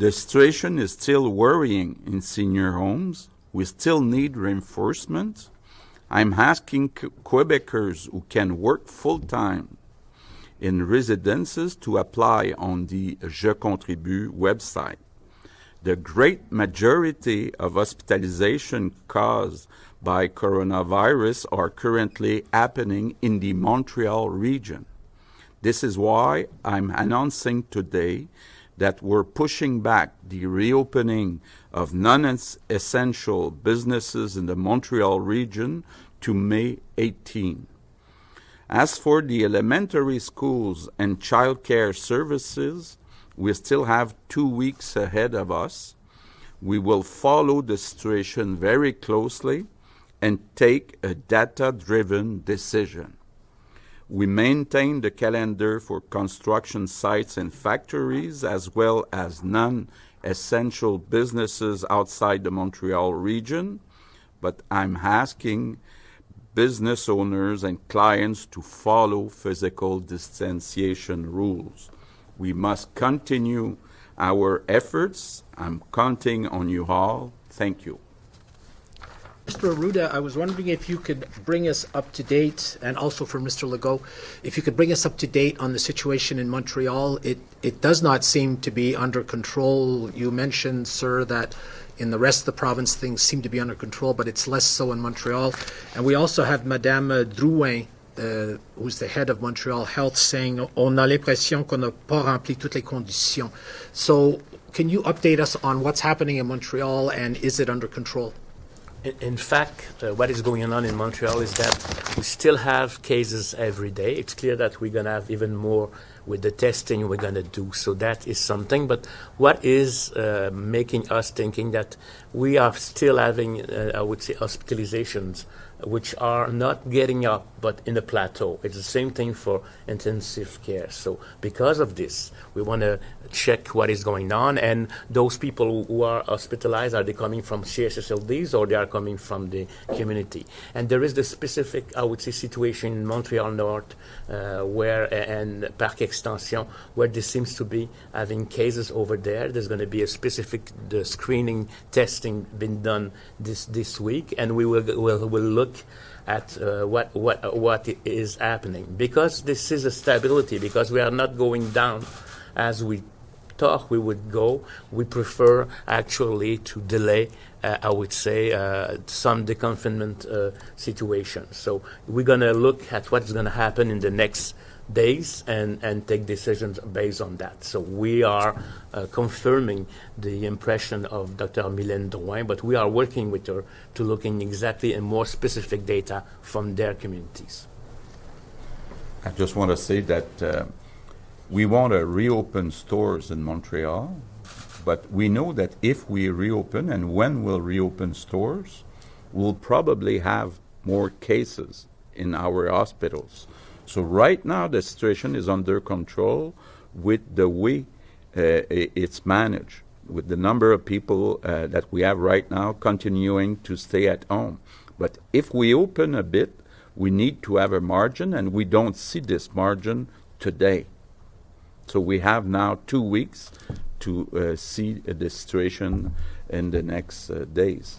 The situation is still worrying in senior homes. We still need reinforcement. I'm asking Quebecers who can work full-time in residences to apply on the Je Contribue website. The great majority of hospitalization caused by coronavirus are currently happening in the Montreal region. This is why I'm announcing today that we're pushing back the reopening of non-essential businesses in the Montreal region to May 18. As for the elementary schools and child care services, we still have 2 weeks ahead of us. We will follow the situation very closely and take a data-driven decision. We maintain the calendar for construction sites and factories as well as non-essential businesses outside the Montreal region, but I'm asking business owners and clients to follow physical distanciation rules. We must continue our efforts. I'm counting on you all. Thank you. Mr. Arruda, I was wondering if you could bring us up to date, and also for Mr. Legault, if you could bring us up to date on the situation in Montreal. It does not seem to be under control. You mentioned, sir, that in the rest of the province things seem to be under control, but it's less so in Montreal. And we also have Madame Drouin, who's the head of Montreal Health, saying on a l'impression qu'on n'a pas rempli toutes les conditions. So can you update us on what's happening in Montreal, and is it under control? In fact, what is going on in Montreal is that we still have cases every day. It's clear that we're going to have even more with the testing we're going to do. So that is something. But what is making us thinking that we are still having, I would say, hospitalizations, which are not getting up, but in a plateau. It's the same thing for intensive care. So because of this, we want to check what is going on. And those people who are hospitalized, are they coming from CHSLDs or they are coming from the community? And there is the specific, I would say, situation in Montreal North and Parc Extension, where there seems to be having cases over there. There's going to be a specific screening testing being done this week, and we will look at what is happening, because this is a stability, because we are not going down as we thought we would go. We prefer actually to delay, I would say, some deconfinement situations. So we're going to look at what's going to happen in the next days and take decisions based on that. So we are confirming the impression of Dr. Mylène Drouin, but we are working with her to looking exactly at more specific data from their communities. I just want to say that we want to reopen stores in Montreal, but we know that if we reopen and when we'll reopen stores, we'll probably have more cases in our hospitals. So right now the situation is under control with the way it's managed, with the number of people that we have right now continuing to stay at home. But if we open a bit, we need to have a margin, and we don't see this margin today. So we have now 2 weeks to see the situation in the next days.